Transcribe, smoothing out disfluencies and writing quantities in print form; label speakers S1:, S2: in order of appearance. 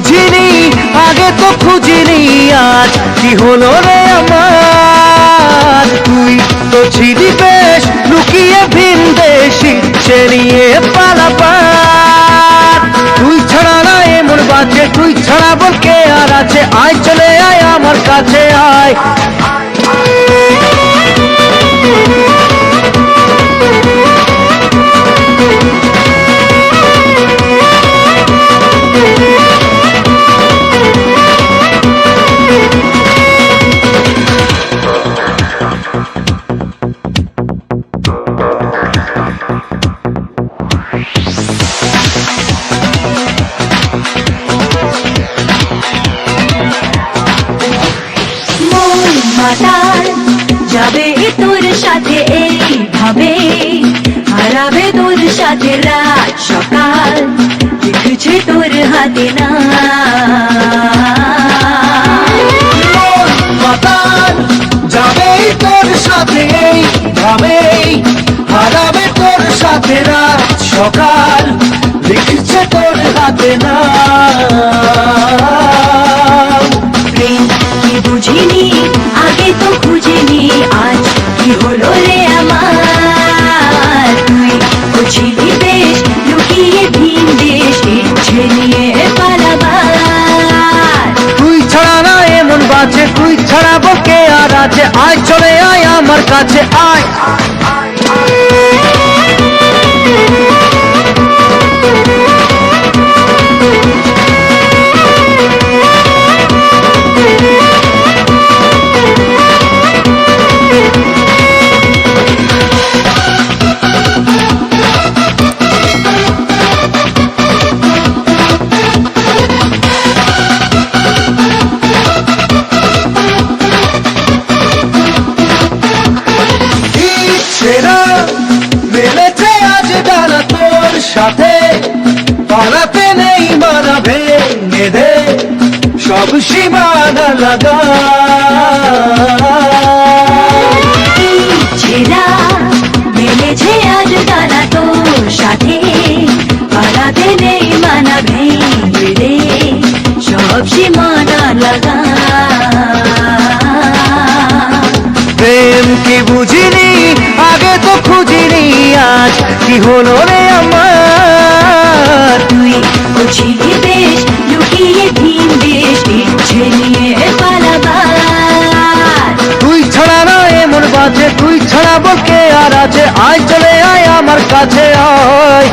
S1: বুঝিনি আগে তো খুঁজিনি আজ কি হলো রে আমার তুই তো ছিলি বেশ লুকিয়ে ভিন দেশি নিয়ে পালাবার তুই ছাড়া না এমন বাজে তুই ছাড়া বল কে আর আছে আয় চলে আয় আমার কাছে আয়
S2: যাবে তোর সাথে এইভাবে হারাবে তোর সাথে রাত সকাল লিখছে তোর হাতে না
S1: যাবে তোর সাথে এইভাবে হারাবে তোর সাথে রাত সকাল লিখছে তোর হাতে না
S2: বুঝিনি আগে তো খুঁজিনি আজ কি হলো রে আমার তুই বুঝিনি বেশ লুকিয়ে ভিন দেশ ইচ্ছে নিয়ে পালাবার
S1: তুই ছাড়া না এমন বাজে তুই ছাড়া বকে আর আছে আয় চলে আয় আমার কাছে আয় মেলেছে আজ ডানা তোর সাথে পালাতে নেই মানা ভেঙে দে সব সীমানা লাগা
S2: ছেড়া মেলেছে আজ ডানা তোর সাথে পালাতে নেই মানা ভেঙে দে সব সীমানা লাগা
S1: প্রেম কি বুঝিনি আগে তো খুঁজিনি আজ কি হলো রে আমার
S2: তুই বুঝিনি বেশ লুকিয়ে ভিন দেশ ইচ্ছে নিয়ে পালাবার
S1: তুই ছাড়া না এমন বাজে তুই ছাড়া বকে আর আছে আয় চলে আয় আমার কাছে আয়